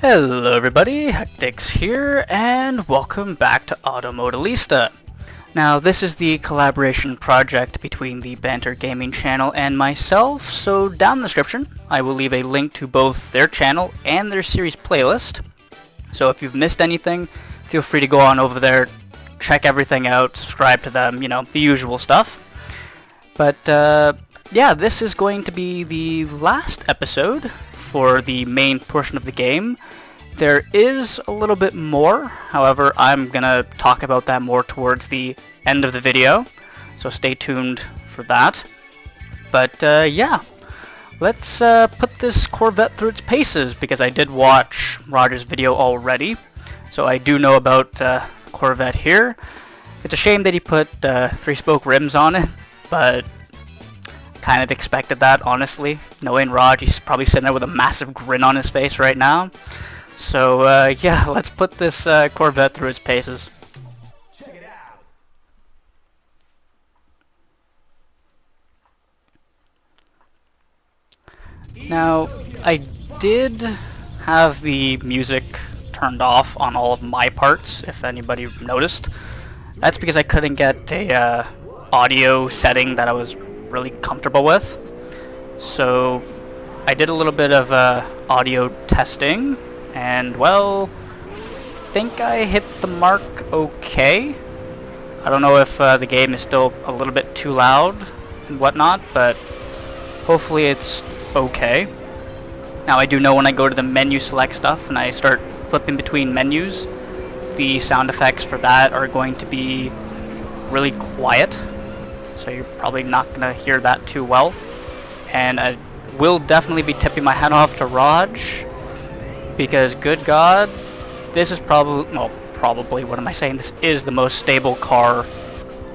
Hello everybody, HectiX here, and welcome back to Modellista. Now this is the collaboration project between the Banter Gaming channel and myself, so down in the description I will leave a link to both their channel and their series playlist. So if you've missed anything, feel free to go on over there, check everything out, subscribe to them, you know, the usual stuff. But yeah, this is going to be the last episode for the main portion of the game. There is a little bit more, however, I'm gonna talk about that more towards the end of the video, so stay tuned for that. But yeah, let's put this Corvette through its paces, because I did watch Roger's video already, so I do know about Corvette here. It's a shame that he put 3-spoke rims on it, but kind of expected that, honestly. Knowing Raj, he's probably sitting there with a massive grin on his face right now. So yeah, let's put this Corvette through its paces. Check it out. Now, I did have the music turned off on all of my parts, if anybody noticed. That's because I couldn't get a audio setting that I was really comfortable with. So I did a little bit of audio testing, and well, I think I hit the mark okay. I don't know if the game is still a little bit too loud and whatnot, but hopefully it's okay. Now I do know when I go to the menu select stuff and I start flipping between menus, the sound effects for that are going to be really quiet, so you're probably not going to hear that too well. And I will definitely be tipping my hat off to Raj, because good God, this is probably, what am I saying, this is the most stable car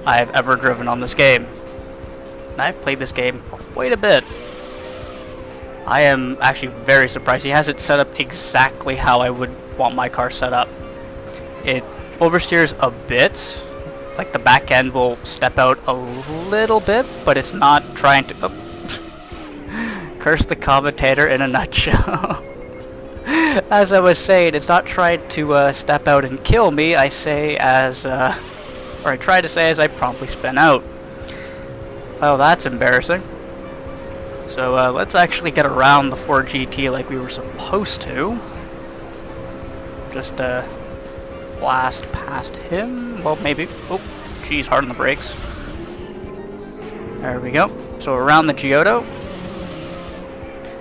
I've ever driven on this game. And I've played this game quite a bit. I am actually very surprised. He has it set up exactly how I would want my car set up. It oversteers a bit, like the back end will step out a little bit, but it's not trying to... Curse the commentator in a nutshell. As I was saying, it's not trying to step out and kill me. I say as, or I try to say as I promptly spin out. Well, that's embarrassing. So let's actually get around the Ford GT like we were supposed to. Just blast past him. Well, maybe. Oh, geez, hard on the brakes. There we go. So around the Giotto.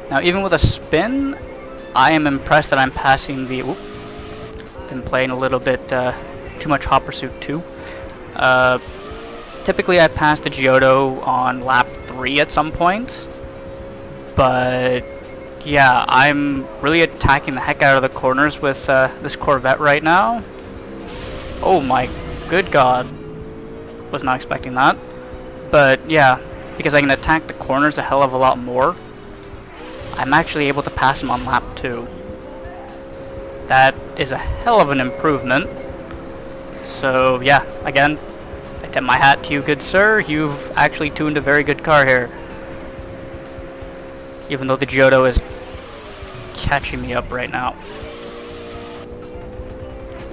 Now, even with a spin, I am impressed that I'm passing the... Oop, been playing a little bit too much Hot Pursuit 2. Typically I pass the Giotto on lap 3 at some point. But yeah, I'm really attacking the heck out of the corners with this Corvette right now. Oh my good God. Was not expecting that. But yeah, because I can attack the corners a hell of a lot more, I'm actually able to pass him on lap 2. That is a hell of an improvement. So yeah, again, I tip my hat to you, good sir. You've actually tuned a very good car here. Even though the Giotto is catching me up right now.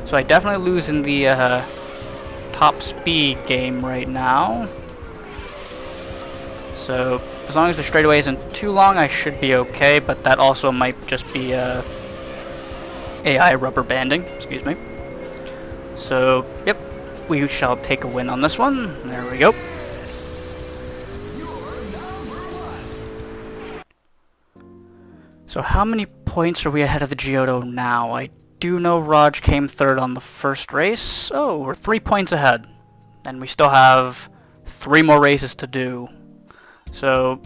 So I definitely lose in the top speed game right now. So as long as the straightaway isn't too long, I should be okay, but that also might just be AI rubber banding, excuse me. So, yep, we shall take a win on this one. There we go. So how many points are we ahead of the Giotto now? I do know Raj came third on the first race. Oh, we're 3 points ahead. And we still have 3 more races to do. So,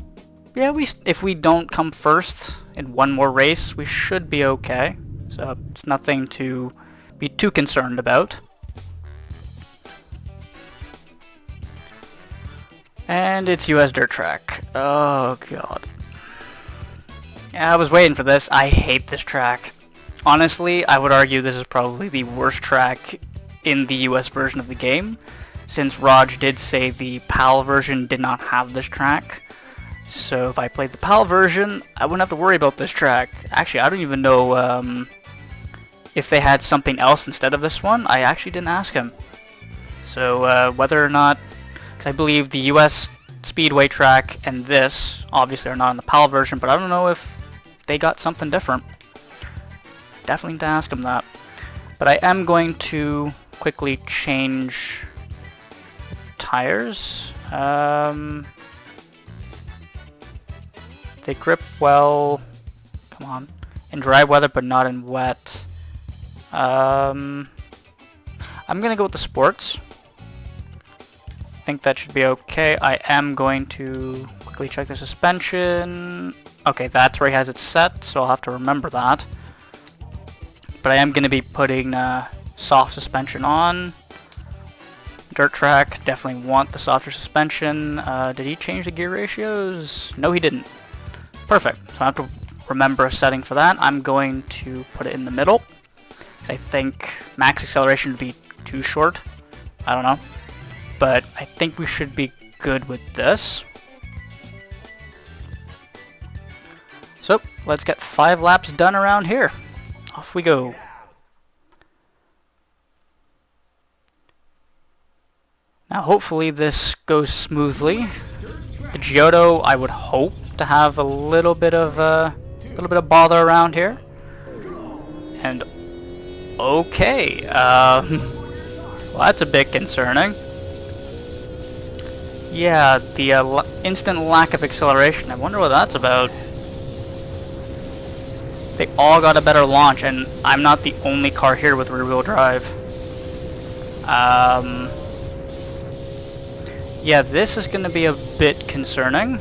yeah, if we don't come first in 1 more race, we should be okay. So, it's nothing to be too concerned about. And it's US Dirt Track. Oh, God. Yeah, I was waiting for this. I hate this track. Honestly, I would argue this is probably the worst track in the US version of the game, since Raj did say the PAL version did not have this track. So if I played the PAL version, I wouldn't have to worry about this track. Actually, I don't even know if they had something else instead of this one. I actually didn't ask him. So whether or not, because I believe the US Speedway track and this obviously are not in the PAL version, but I don't know if they got something different. Definitely need to ask him that. But I am going to quickly change tires. They grip well, come on, in dry weather but not in wet. I'm gonna go with the sports. I think that should be okay. I am going to quickly check the suspension. Okay, that's where he has it set, so I'll have to remember that. But I am going to be putting soft suspension on. Dirt track, definitely want the softer suspension. Did he change the gear ratios? No, he didn't. Perfect. So I have to remember a setting for that. I'm going to put it in the middle. I think max acceleration would be too short. I don't know. But I think we should be good with this. So, let's get 5 laps done around here. Off we go. Now hopefully this goes smoothly. The Giotto, I would hope to have a little bit of bother around here. And okay, well, that's a bit concerning. Yeah, the instant lack of acceleration. I wonder what that's about. They all got a better launch, and I'm not the only car here with rear-wheel drive. Yeah, this is going to be a bit concerning.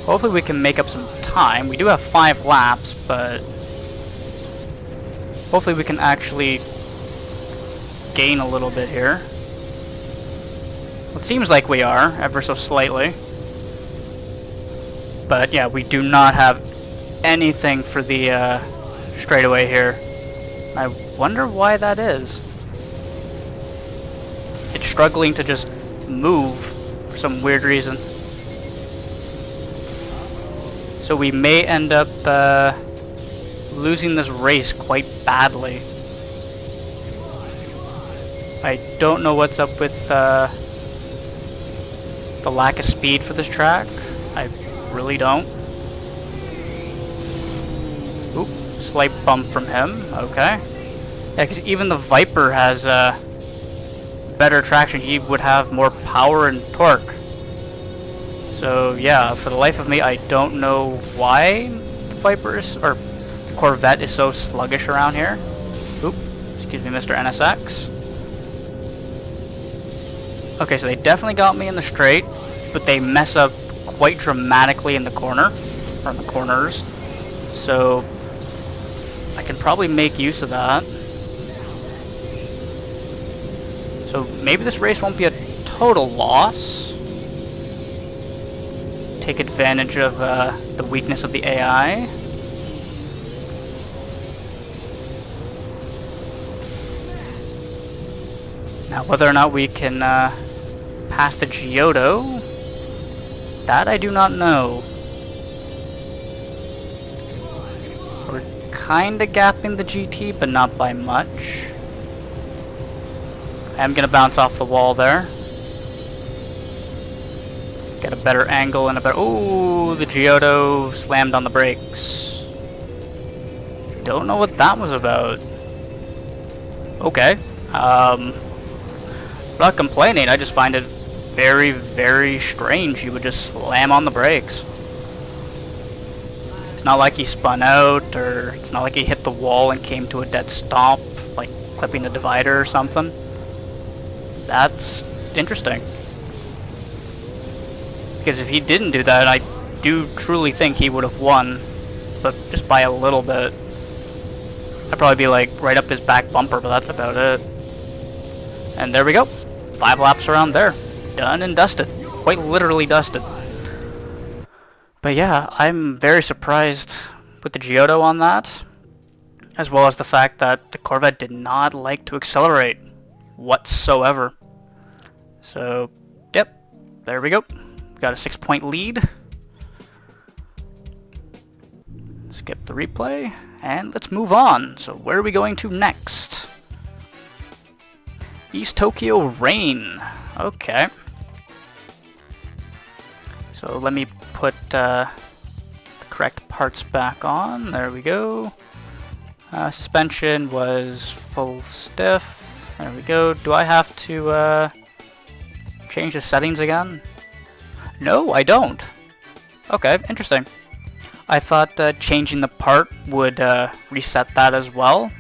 Hopefully we can make up some time. We do have 5 laps, but hopefully we can actually gain a little bit here. Well, it seems like we are, ever so slightly. But yeah, we do not have anything for the straightaway here. I wonder why that is. It's struggling to just move for some weird reason. So we may end up losing this race quite badly. I don't know what's up with the lack of speed for this track. I really don't. Oop, slight bump from him. Okay. Yeah, because even the Viper has better traction. He would have more power and torque. So yeah, for the life of me, I don't know why the Vipers or the Corvette is so sluggish around here. Oop, excuse me, Mr. NSX. Okay, so they definitely got me in the straight, but they mess up quite dramatically in the corner, or in the corners. So I can probably make use of that. So maybe this race won't be a total loss. Take advantage of the weakness of the AI. Now whether or not we can pass the Giotto, that I do not know. We're kinda gapping the GT, but not by much. I'm gonna bounce off the wall there. Get a better angle and a better... Ooh, the Giotto slammed on the brakes. Don't know what that was about. Okay. Not complaining, I just find it very, very strange you would just slam on the brakes. It's not like he spun out, or it's not like he hit the wall and came to a dead stop, like clipping a divider or something. That's interesting. Because if he didn't do that, I do truly think he would have won, but just by a little bit. I'd probably be like right up his back bumper, but that's about it. And there we go. 5 laps around there. Done and dusted. Quite literally dusted. But yeah, I'm very surprised with the Giotto on that, as well as the fact that the Corvette did not like to accelerate whatsoever. So, yep, there we go. Got a 6-point lead. Let's skip the replay, and let's move on. So where are we going to next? East Tokyo Rain. Okay. So let me put the correct parts back on. There we go. Suspension was full stiff. There we go. Do I have to change the settings again? No, I don't. Okay, interesting. I thought changing the part would reset that as well.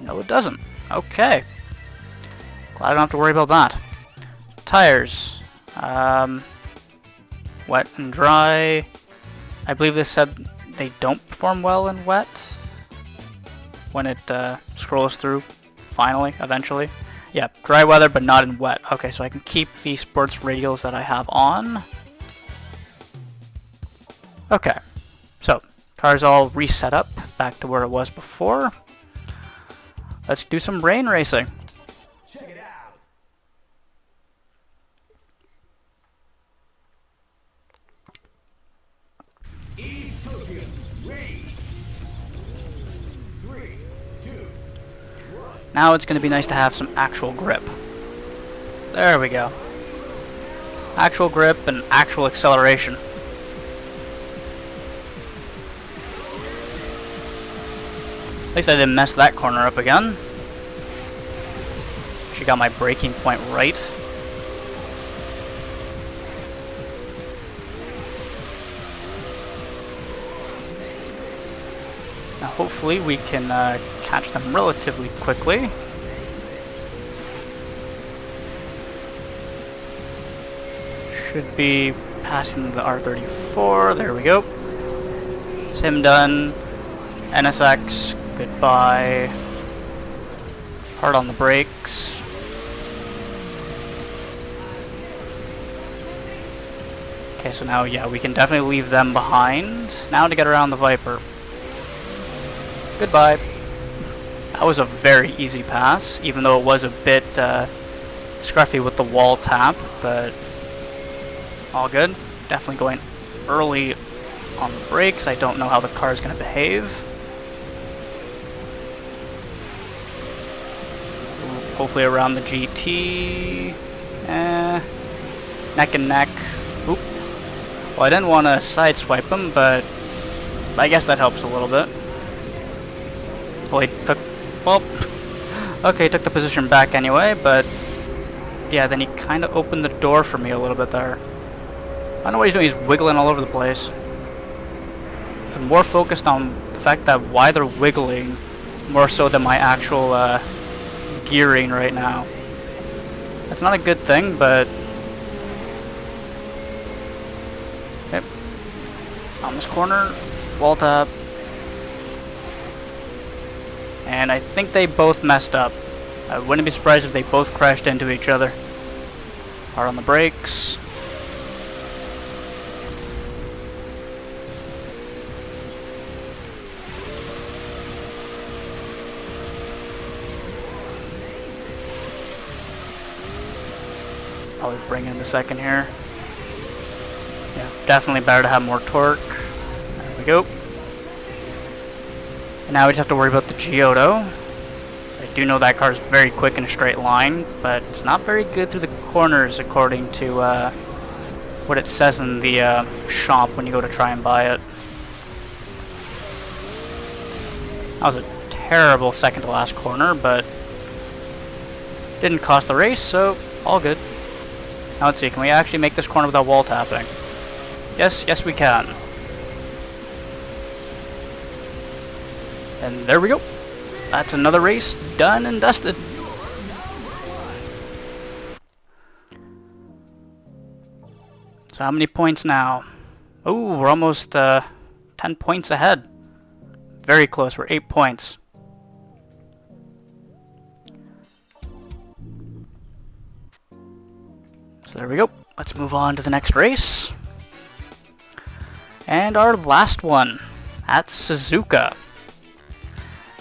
No, it doesn't. Okay. Glad I don't have to worry about that. Tires. Wet and dry. I believe this said they don't perform well in wet when it scrolls through, finally, eventually. Yeah, dry weather but not in wet. Okay, so I can keep the sports radials that I have on. Okay, so car's all reset up back to where it was before. Let's do some rain racing. Check it out. East Tokyo Rain. 3, 2, 1. Now it's going to be nice to have some actual grip. There we go. Actual grip and actual acceleration. At least I didn't mess that corner up again. She got my braking point right. Now hopefully we can catch them relatively quickly. Should be passing the R34. There we go. It's him done. NSX, goodbye. Hard on the brakes. Okay, so now, yeah, we can definitely leave them behind. Now to get around the Viper. Goodbye. That was a very easy pass, even though it was a bit scruffy with the wall tap, but all good. Definitely going early on the brakes. I don't know how the car is going to behave. Hopefully around the GT. Neck and neck. Oop. Well, I didn't want to sideswipe him, but I guess that helps a little bit. Well, he took... Well, okay, he took the position back anyway, but yeah, then he kind of opened the door for me a little bit there. I don't know what he's doing. He's wiggling all over the place. I'm more focused on the fact that why they're wiggling more so than my actual gearing right now. That's not a good thing, but... Okay. On this corner, wall tap. And I think they both messed up. I wouldn't be surprised if they both crashed into each other. Hard on the brakes. Probably bring in the second here. Yeah, definitely better to have more torque. There we go. And now we just have to worry about the Giotto. I do know that car is very quick in a straight line, but it's not very good through the corners according to what it says in the shop when you go to try and buy it. That was a terrible second to last corner, but didn't cost the race, so all good. Now let's see, can we actually make this corner without wall tapping? Yes, yes we can. And there we go. That's another race done and dusted. So how many points now? Oh, we're almost 10 points ahead. Very close, we're 8 points. So there we go. Let's move on to the next race. And our last one at Suzuka.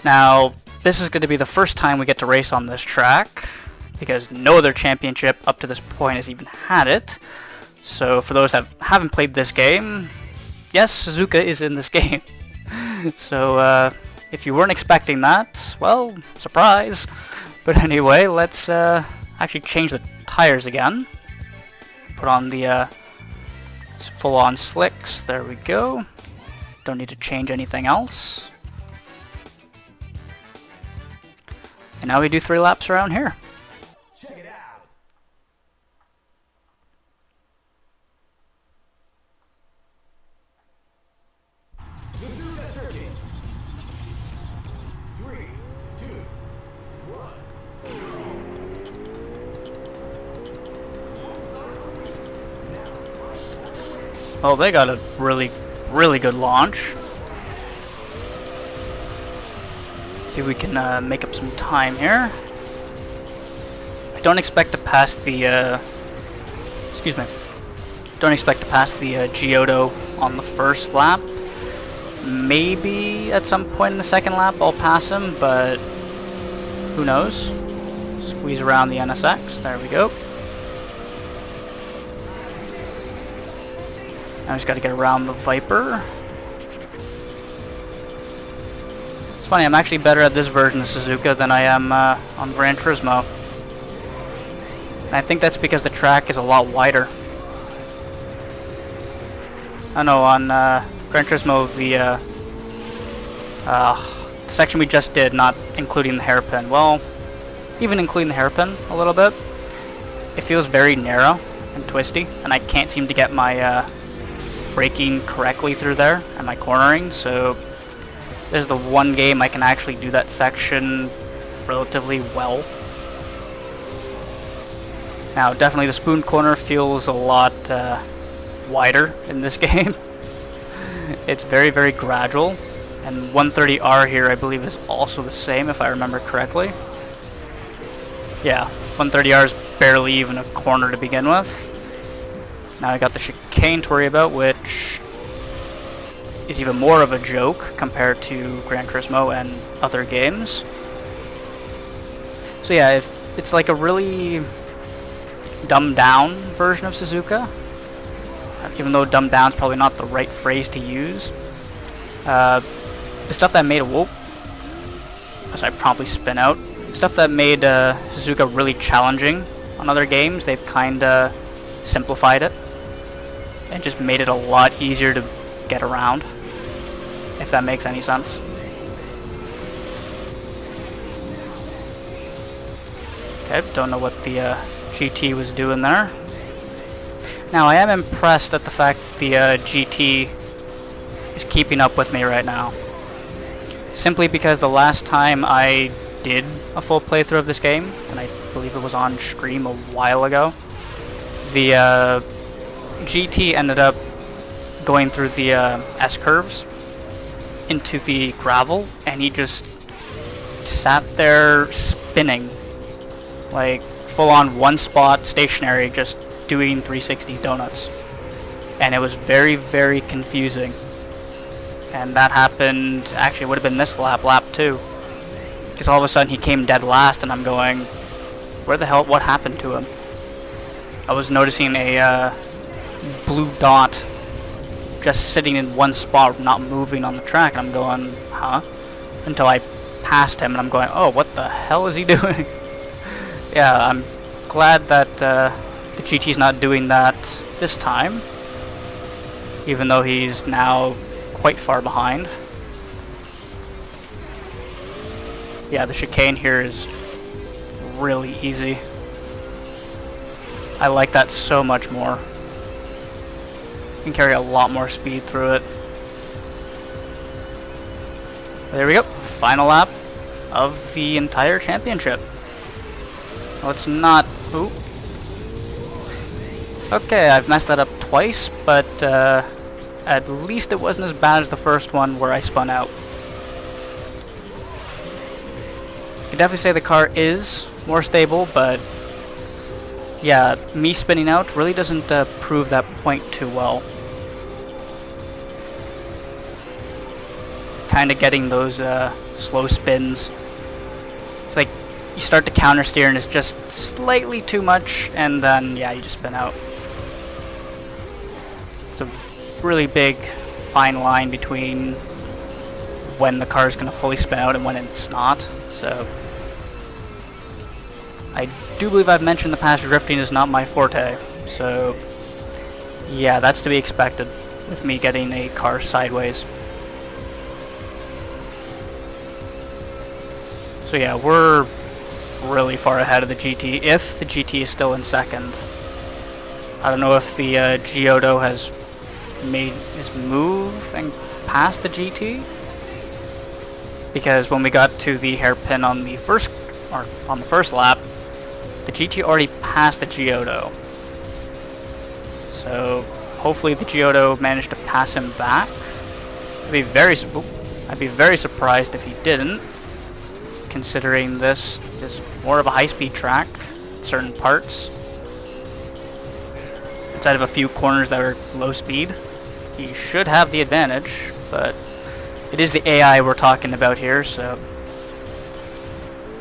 Now, this is going to be the first time we get to race on this track, because no other championship up to this point has even had it. So for those that haven't played this game, yes, Suzuka is in this game. So if you weren't expecting that, well, surprise. But anyway, let's actually change the tires again. Put on the full-on slicks. There we go. Don't need to change anything else. And now we do 3 laps around here. Check it out. Suzuka Circuit. 3, 2, 1, go. Oh, they got a really good launch. See if we can make up some time here. I don't expect to pass the excuse me. Don't expect to pass the Giotto on the first lap. Maybe at some point in the second lap I'll pass him, but who knows? Squeeze around the NSX. There we go. I just got to get around the Viper. It's funny, I'm actually better at this version of Suzuka than I am on Gran Turismo. And I think that's because the track is a lot wider. I know on Gran Turismo, the section we just did, not including the hairpin. Well, even including the hairpin a little bit, it feels very narrow and twisty, and I can't seem to get my braking correctly through there and my cornering. So this is the one game I can actually do that section relatively well. Now, definitely the spoon corner feels a lot wider in this game. It's very, very gradual, and 130R here I believe is also the same if I remember correctly. Yeah, 130R is barely even a corner to begin with. Now I got the chicane to worry about, which is even more of a joke compared to Gran Turismo and other games. So yeah, it's like a really dumbed down version of Suzuka, even though dumbed down is probably not the right phrase to use. The stuff that made as I promptly spin out, stuff that made Suzuka really challenging on other games, they've kinda simplified it and just made it a lot easier to get around, if that makes any sense. Okay, don't know what the GT was doing there. Now I am impressed at the fact the GT is keeping up with me right now. Simply because the last time I did a full playthrough of this game, and I believe it was on stream a while ago, the GT ended up going through the S-curves into the gravel, and he just sat there spinning, like full on one spot, stationary, just doing 360 donuts. And it was very, very confusing. And that happened, actually it would have been this lap 2. Because all of a sudden he came dead last, and I'm going, where the hell, what happened to him? I was noticing a blue dot just sitting in one spot, not moving on the track, and I'm going, huh? Until I passed him, and I'm going, oh, what the hell is he doing? Yeah, I'm glad that the GT's not doing that this time, even though he's now quite far behind. Yeah, the chicane here is really easy. I like that so much more. You can carry a lot more speed through it. There we go, final lap of the entire championship. Let's not... Ooh. Okay, I've messed that up twice, but at least it wasn't as bad as the first one where I spun out. I can definitely say the car is more stable, but yeah, me spinning out really doesn't prove that point too well. Kind of getting those slow spins. It's like you start to counter steer and it's just slightly too much, and then yeah, you just spin out. It's a really big fine line between when the car is going to fully spin out and when it's not. So I do believe I've mentioned in the past drifting is not my forte. So yeah, that's to be expected with me getting a car sideways. So yeah, we're really far ahead of the GT, if the GT is still in second. I don't know if the Giotto has made his move and passed the GT, because when we got to the hairpin on the first lap, the GT already passed the Giotto. So hopefully the Giotto managed to pass him back. I'd be very surprised if he didn't, considering this is more of a high-speed track in certain parts. Inside of a few corners that are low speed, he should have the advantage, but it is the AI we're talking about here, so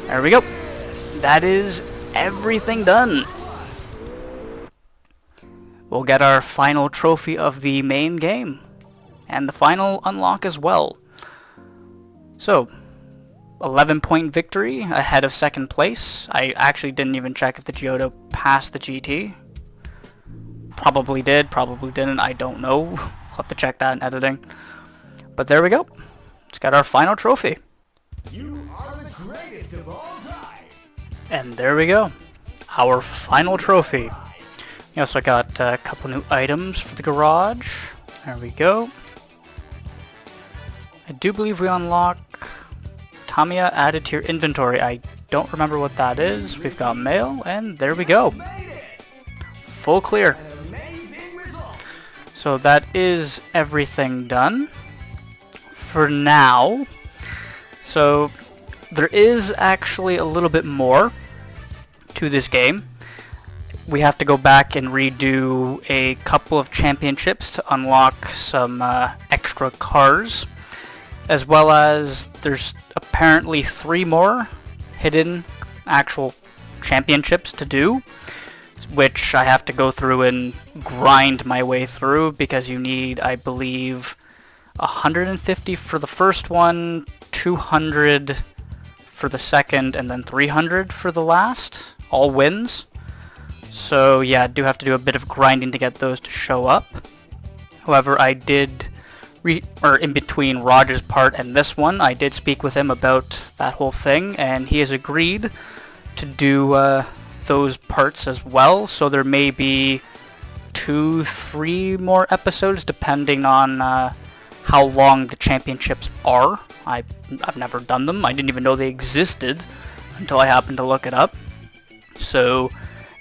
there we go. That is everything done. We'll get our final trophy of the main game, and the final unlock as well. So 11-point victory ahead of second place. I actually didn't even check if the Giotto passed the GT. Probably did, probably didn't, I don't know. We'll have to check that in editing. But there we go. Let's get our final trophy. You are the greatest of all time. And there we go. Our final trophy. We also got a couple new items for the garage. There we go. I do believe we unlock Tamiya added to your inventory. I don't remember what that is. We've got mail, and there we go. Full clear. So that is everything done for now. So there is actually a little bit more to this game. We have to go back and redo a couple of championships to unlock some extra cars, as well as there's apparently 3 more hidden actual championships to do, which I have to go through and grind my way through, because you need, I believe, 150 for the first one, 200 for the second, and then 300 for the last, all wins. So yeah, I do have to do a bit of grinding to get those to show up. However, I did, in between Raj's part and this one, I did speak with him about that whole thing, and he has agreed to do those parts as well. So there may be 2-3 more episodes depending on how long the championships are. I've never done them. I didn't even know they existed until I happened to look it up. So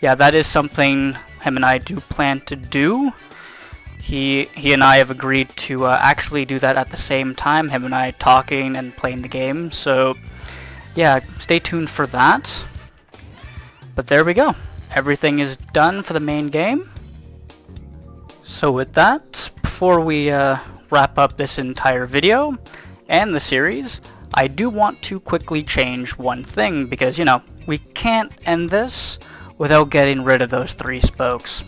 yeah, that is something him and I do plan to do. He and I have agreed to actually do that at the same time, him and I talking and playing the game. So yeah, stay tuned for that. But there we go. Everything is done for the main game. So with that, before we wrap up this entire video and the series, I do want to quickly change one thing, because, you know, we can't end this without getting rid of those 3 spokes,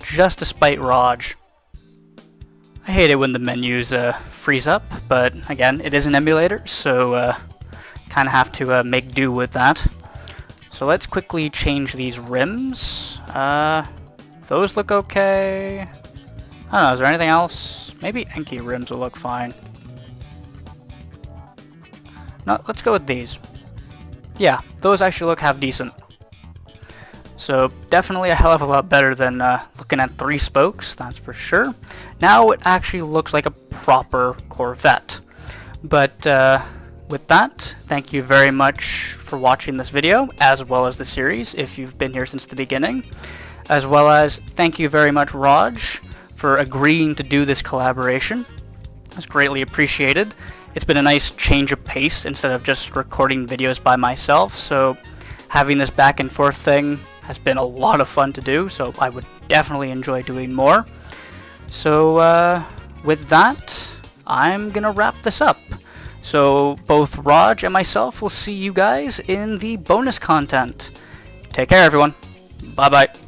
just to spite Raj. I hate it when the menus freeze up, but again, it is an emulator, so kind of have to make do with that. So let's quickly change these rims. Those look okay. I don't know, is there anything else? Maybe Enki rims will look fine. No, let's go with these. Yeah, those actually look half decent. So definitely a hell of a lot better than looking at 3 spokes, that's for sure. Now it actually looks like a proper Corvette. But with that, thank you very much for watching this video, as well as the series, if you've been here since the beginning. As well as thank you very much, Raj, for agreeing to do this collaboration. It's greatly appreciated. It's been a nice change of pace instead of just recording videos by myself, so having this back and forth thing has been a lot of fun to do, so I would definitely enjoy doing more. So with that, I'm gonna wrap this up. So both Raj and myself will see you guys in the bonus content. Take care, everyone. Bye bye.